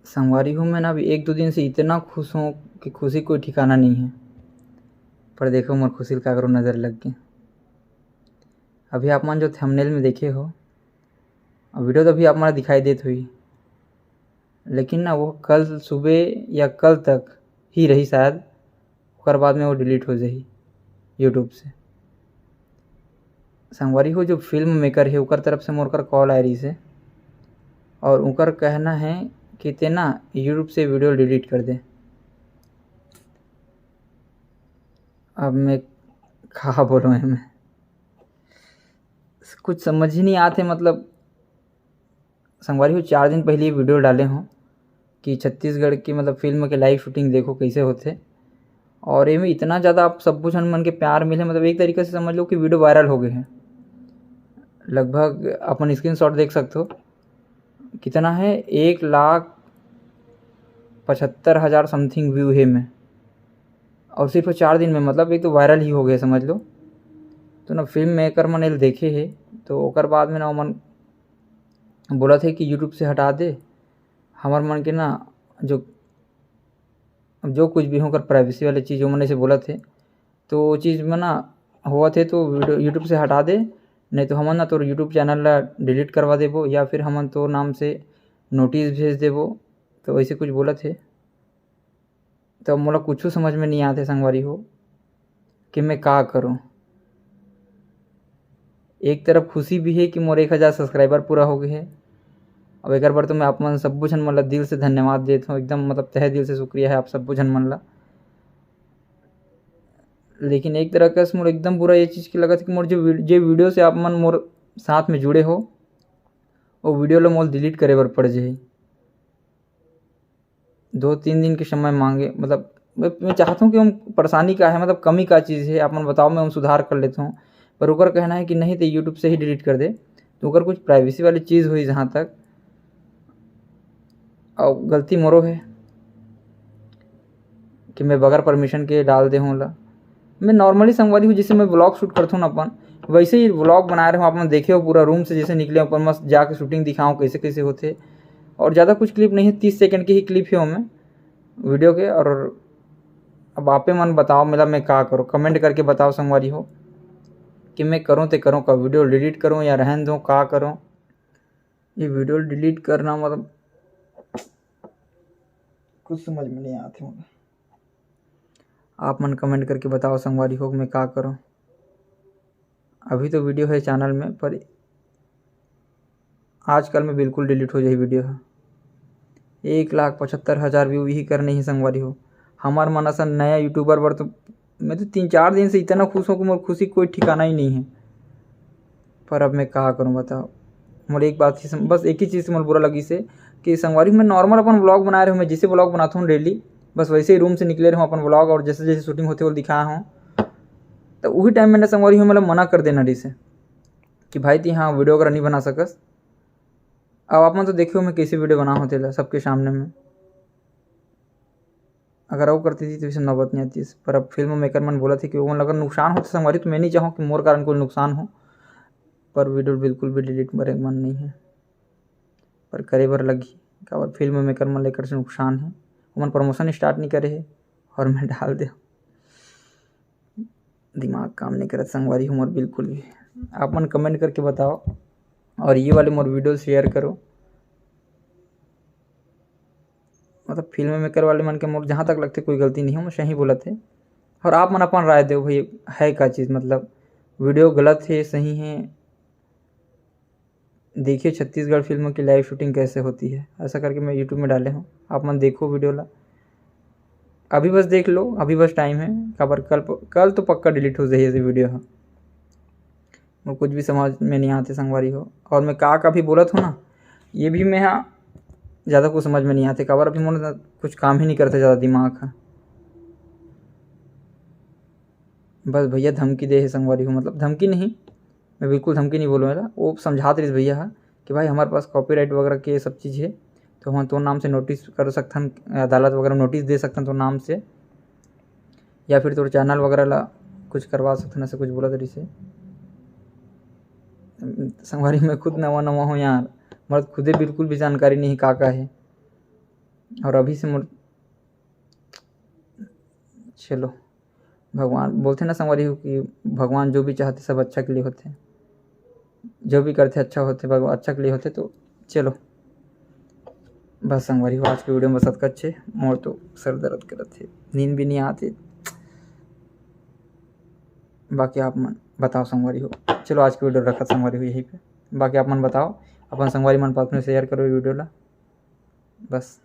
संगवारी हूँ मैं ना अभी 1-2 दिन से इतना खुश हूँ कि खुशी कोई ठिकाना नहीं है। पर देखो मोर खुशी का करो नज़र लग गई। अभी आप मन जो थंबनेल में देखे हो वीडियो तो अभी आप मन दिखाई देत हुई, लेकिन ना वो कल सुबह या कल तक ही रही शायद, ओकर बाद में वो डिलीट हो जाही यूट्यूब से। संगवारी हो जो फिल्म मेकर है ओकर तरफ से मोर कॉल आ रही से और उनकर कहना है कि ते ना यूट्यूब से वीडियो डिलीट कर दे। अब मैं कहा बोलूँ है मैं कुछ समझ ही नहीं आते। मतलब संगवारी हो 4 दिन पहले वीडियो डाले हों कि छत्तीसगढ़ की मतलब फिल्म के लाइव शूटिंग देखो कैसे होते, और ये में इतना ज़्यादा आप सब कुछ मन के प्यार मिले, मतलब एक तरीके से समझ लो कि वीडियो वायरल हो गए हैं। लगभग अपन स्क्रीनशॉट देख सकते हो कितना है, 1,75,000 समथिंग व्यू है में, और सिर्फ 4 दिन में मतलब एक तो वायरल ही हो गए समझ लो। तो ना फिल्म मेकर मन एल देखे है तो ओकर बाद में ना मन बोला थे कि यूट्यूब से हटा दे। हमार मन के ना जो कुछ भी होकर प्राइवेसी वाले चीज़ वो मैंने से बोला थे, तो वो चीज़ में ना हुआ थे तो वीडियो यूट्यूब से हटा दे, नहीं तो हमन ना तो यूट्यूब चैनल ला डिलीट करवा देबो या फिर हमन तो नाम से नोटिस भेज देबो। तो ऐसे कुछ बोला थे। तो अब मोला कुछ समझ में नहीं आते संगवारी हो कि मैं का करूं। एक तरफ खुशी भी है कि मोर 1,000 सब्सक्राइबर पूरा हो गए है। अब एक बार तो मैं आप मन सब्बो झन मन ला दिल से धन्यवाद देता हूँ, एकदम मतलब तहे दिल से शुक्रिया है आप सब्बो झन मन ला। लेकिन एक तरह का मोर एकदम बुरा ये चीज़ की लगत है कि मोर जो वीडियो से आप मन मोर साथ में जुड़े हो वो वीडियो ला मोल डिलीट करे बर पड़ जाही। 2-3 दिन के समय मांगे, मतलब मैं चाहता हूँ कि हम परेशानी का है, मतलब कमी का चीज़ है आप मन बताओ, मैं सुधार कर लेता हूँ। पर ओकर कहना है कि नहीं तो यूट्यूब से ही डिलीट कर दे। तो ओकर कुछ प्राइवेसी वाली चीज़ हुई जहाँ तक, और गलती मोरो है कि मैं बगैर परमिशन के डाल दे हूँ ला। मैं नॉर्मली संगवारी हूँ जैसे मैं व्लॉग शूट करता हूँ ना अपन, वैसे ही व्लॉग बना रहे हूँ। अपन देखे हो पूरा रूम से जैसे निकले अपन मस्त जाके शूटिंग दिखाऊँ कैसे कैसे होते। और ज़्यादा कुछ क्लिप नहीं है, 30 सेकंड की ही क्लिप है मैं वीडियो के। और अब आपे मन बताओ मेरा मैं का करूँ, कमेंट करके बताओ संगवारी हो कि मैं करूँ तो करूँ का, वीडियो डिलीट करूँ या रहन दूँ, का करूँ। ये वीडियो डिलीट करना मतलब कुछ समझ में नहीं आते मुझे। आप मन कमेंट करके बताओ संगवारी हो मैं का करूँ। अभी तो वीडियो है चैनल में, पर आजकल में बिल्कुल डिलीट हो जाए वीडियो है। 1,75,000 व्यू ही करने ही संगवारी हो। हमार मन असन नया यूट्यूबर बर तो मैं तो 3-4 दिन से इतना खुश हूँ कि मोर खुशी कोई ठिकाना ही नहीं है। पर अब मैं का करूँ बताओ। मोर एक बात ही बस एक ही चीज़ से मोर बुरा लगी से कि संगवारी मैं नॉर्मल अपन व्लॉग बना रहे हूँ, मैं जैसे व्लॉग बनाता हूँ डेली, बस वैसे ही रूम से निकले रहे हूँ अपन व्लॉग, और जैसे जैसे शूटिंग होती है वो दिखाया हूँ। तो वही टाइम मैंने संगवारी हूँ मतलब मना कर देना से कि भाई ती हाँ वीडियो अगर नहीं बना सकस। अब आप मन तो देखियो मैं कैसे वीडियो बना होते ला सबके सामने में। अगर वो करती थी तो इसे नौबत नहीं आती। पर अब फिल्म मेकर मन बोला थी कि वो अगर नुकसान होता संगवारी तो मैं नहीं चाहूँ कि मोर कारण कोई नुकसान हो। पर वीडियो बिल्कुल भी डिलीट मेरे मन नहीं है, पर करे बर लगी का फिल्म मेकर मन लेकर से नुकसान है। मन प्रमोशन स्टार्ट नहीं करे है और मैं डाल दे, दिमाग काम नहीं करत संगवारी हूँ मोर बिल्कुल भी। आप मन कमेंट करके बताओ और ये वाले मोर वीडियो शेयर करो। मतलब फिल्म मेकर वाले मन के मोर जहाँ तक लगते कोई गलती नहीं हो, मैं सही बोला थे। और आप मन अपन राय दो भाई है क्या चीज़, मतलब वीडियो गलत है सही है। देखिए छत्तीसगढ़ फिल्मों की लाइव शूटिंग कैसे होती है, ऐसा करके मैं यूट्यूब में डाले हूँ। आप मन देखो वीडियो ला, अभी बस देख लो, अभी बस टाइम है। खबर कल तो पक्का डिलीट हो जाए ये वीडियो है। और कुछ भी समझ में नहीं आते संगवारी हो। और मैं का भी बोलत हूँ ना, ये भी मैं हाँ ज़्यादा कुछ समझ में नहीं आते खबर, अभी मोने कुछ काम ही नहीं करते ज़्यादा दिमाग है। बस भैया धमकी दे है संगवारी हो, मतलब धमकी नहीं, मैं बिल्कुल धमकी नहीं बोलूँगा। वो समझाते रही भैया है कि भाई हमारे पास कॉपीराइट वगैरह के सब चीज़ है, तो हम तो नाम से नोटिस कर सकथन, अदालत वगैरह नोटिस दे सकथन तो नाम से, या फिर तो चैनल वगैरह ला कुछ करवा सकथन, ऐसे कुछ बोला तरी से। संगवारी मैं खुद नवा नवा हूँ यार, मतलब खुदे बिल्कुल भी जानकारी नहीं का है। और अभी से चलो, भगवान बोलते ना संगवारी हो कि भगवान जो भी चाहते सब अच्छा के लिए होते हैं, जो भी करते अच्छा होते, भगवान अच्छा के लिए होते। तो चलो बस संगवारी हो, आज के वीडियो में बस अच्छे मोर तो सर दर्द करत थे, नींद भी नहीं आती। बाकी आप मन बताओ संगवारी हो, चलो आज की वीडियो रखा संगवारी हो यहीं पे। बाकी आप मन बताओ अपन संगवारी मन पास में शेयर करो वीडियो ला, बस।